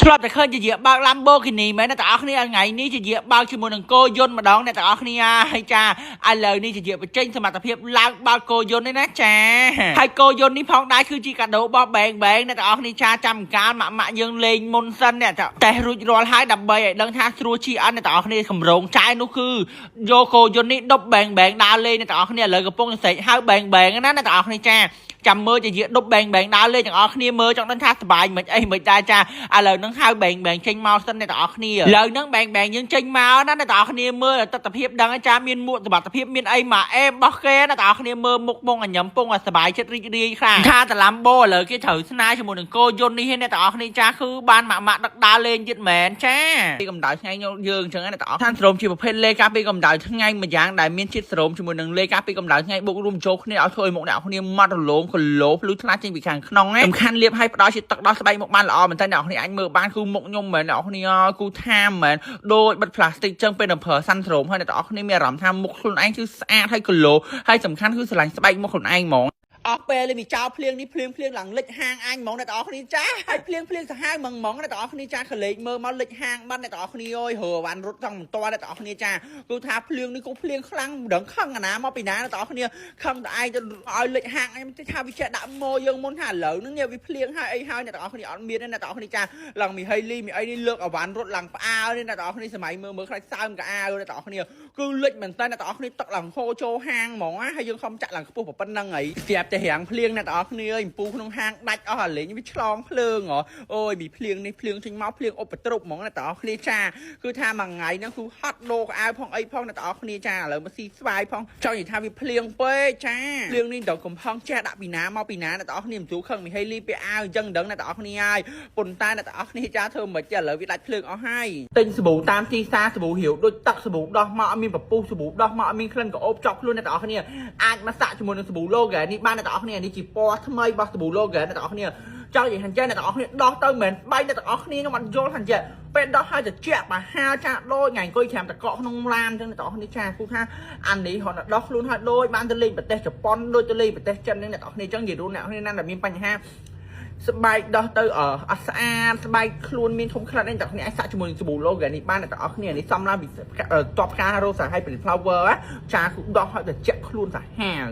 ធ្លាប់តែឃើញជាបើក Lamborghini មែនតែអ្នកទាំងអស់គ្នាថ្ងៃនេះជាបើកជាមួយនឹងគោយន្តម្ដងអ្នកទាំងអស់គ្នាហើយចាឥឡូវនេះជាបញ្ចេញសមត្ថភាពឡើងបើកគោយន្តនេះណាចាហើយគោយន្តនេះផងដែរគឺជាកាដូរបស់បែងអ្នកទាំងអស់គ្នាចាចាំកាលម៉ាក់យើងលេងមុនសិនអ្នកតែរួចរាល់ហើយដើម្បីឲ្យដឹងថាស្រួលជាអត់អ្នកទាំងអស់គ្នាកម្រងចាយនោះគឺយកគោយន្តនេះដប់បែងដើរលេងអ្នកទាំងអស់គ្នាឥឡូវកំពុងស្រែកហៅបែងណាអ្នកទាំងអស់គ្នាចាចាំមើលជាដប់បែងដើរលេងទាំងអស់គ្នាមើលចង់ដឹងថាសប្បាយមិនអីមិនដែរចាឥឡូវហ្នឹងហៅបែងចេញមកសិនអ្នកទាំងអស់គ្នាឥឡូវហ្នឹងបែងយើងចេញមកណាអ្នកទាំងអស់គ្នាមើលទស្សនភាពដឹងចាមានមួកសមត្ថភាពមានអីមកអេរបស់គេអ្នកទាំងអស់គ្នាមើលមុខពងអញញឹមពងសប្បាយចិត្តរីករាយខ្លាំងថាតឡាំបូឥឡូវគេត្រូវស្នាជាមួយនឹងគោយន្តនេះអ្នកទាំងអស់គ្នាចាគឺបានម៉ាក់ដឹកដើរលេងទៀតមែនចាពីកម្ដៅថ្ងៃយើងអញ្ចឹងអ្នកទាំងអស់ថាស្រោមជាប្រភេទលេការពីកម្ដៅថ្ងៃមួយយ៉ាងដែលមានជាតិស្រោមជាមួយនឹងលេការពីកម្ដៅថ្ងៃបូករួមចូលគ្នាឲ្យធ្វើឲ្យមុខអ្នកគ្នាម៉ត់រលោងគីឡូភ្លឺថ្លាចេញពីខាងក្នុងសំខាន់លាបឲ្យផ្ដល់ជាទឹកដោះស្បែកមុខបានល្អមែនតើអ្នកគ្នាអាចមើលបានគឺមុខខ្ញុំមែនអ្នកគ្នាគូថាមមែនដូចបិទផ្លាស្ទិកចឹងពេលនៅប្រើសាន់ស្រោមហើយអ្នកគ្នាមានអារម្មណ៍ថាមុខខ្លួនឯងគឺស្អាតហើយគីឡូហើយសំខាន់គឺស្រឡាញ់ស្បែកមុខខ្លួនឯងហ្មងអស់ពេលនេះចោលភ្លៀងនេះភ្លៀងឡើងលិចហាងអញហ្មងអ្នកទាំងអស់គ្នាចាហើយភ្លៀងសាហាវហ្មងអ្នកទាំងអស់គ្នាចាក្លែកមើលមកលិចហាងបាត់អ្នកទាំងអស់គ្នាអើយហើវ៉ាន់រត់ចង់មិនតអ្នកទាំងអស់គ្នាចាគឺថាភ្លៀងនេះក៏ភ្លៀងខ្លាំងមិនដឹងខឹងអាណាមកពីណាអ្នកទាំងអស់គ្នាខឹងតែឯងទៅឲ្យលិចហាងអញទៅថាវាចេះដាក់ម៉ូយើងមុនថាឥឡូវហ្នឹងវាភ្លៀងហើយអីហើយអ្នកទាំងអស់គ្នាអត់មានទេអ្នកទាំងអស់គ្នាចាឡើងមីហៃលីមីអីនេះលើកអាវ៉ាន់រត់ឡើងផ្អើលនេះអ្នកទាំងអស់គ្នាសម័យមើលខ្លាចសើមកអាវអ្នកទាំងអស់គ្នាគឺលិចមែនតើអ្នកទាំងអស់គ្នាទឹកឡើងហូរចូលហាងហ្មងហើយយើងខំចាក់ឡើងខ្ពស់ប៉ុណ្ណឹងហីស្រាប់តែរាំងភ្លៀងអ្នកទាំងអស់គ្នាអើយពូក្នុងហាងដាច់អស់អាលេងវាឆ្លងភ្លើងអូយពីភ្លៀងនេះភ្លៀងចេញមកភ្លៀងឧបទ្រពហ្មងអ្នកទាំងអស់គ្នាចាគឺថាមួយថ្ងៃហ្នឹងគឺហត់ដោកអាវផងអីផងអ្នកទាំងអស់គ្នាចាឥឡូវមកស៊ីស្វាយផងចង់និយាយថាវាភ្លៀងពេកចាភ្លៀងនេះដល់កំផង់ចេះដាក់ពីណាមកពីណាអ្នកទាំងអស់គ្នាមិនជួខឹងមីហេលីពាក់អាវអញ្ចឹងដឹងអ្នកទាំងអស់គ្នាហើយប៉ុន្តែអ្នកទាំងអស់គ្នាចាធ្វើមិនចេះឥឡូវវាដាច់ភ្លើងអស់ហើយទិញសាប៊ូតាមទីផ្សារសាប៊ូរាវដូចទឹកសាប៊ូដោះមកអត់មានពពុះសាប៊ូដោះមកអត់មានក្លិនក្រអូបចប់ខ្លួនអ្នកទាំងអស់គ្នាអាចមកសាក់ជាមួយនឹងសាប៊ូឡូហ្គេនេះបានអ្នកទាំងអស់គ្នានេះជាពណ៌ថ្មីរបស់សាប៊ូឡូហ្គេអ្នកទាំងអស់គ្នាចង់និយាយថាចេះអ្នកទាំងអស់គ្នាដោះទៅមិនបែកអ្នកទាំងអស់គ្នាខ្ញុំអត់យល់ថាចេះពេលដោះឲ្យត្រជាក់បាហាចាដូចថ្ងៃអង្គុយច្រាំតកកក្នុងឡានអញ្ចឹងអ្នកទាំងអស់គ្នាចាគូថាអានេះហត់ដោះខ្លួនឲ្យដូចបានទៅលេងប្រទេសជប៉ុនដូចទៅលេងប្រទេសចិនហ្នឹងអ្នកទាំងអស់គ្នាអញ្ចឹងនិយាយរួមអ្នកគ្នាណាដែលមានបញ្ហាស្បែកដោះទៅអត់ស្អាតស្បែកខ្លួនមានធំខ្លាត់អីអ្នកគ្នាអាចសាក់ជាមួយនឹងសាប៊ូឡូហ្គេនេះបានអ្នកទាំងអស់គ្នានេះសំឡើងពីតបផ្ការ៉ូសាហើយពី flower ចាគឺដោះឲ្យត្រជាក់ខ្លួនសាហាវ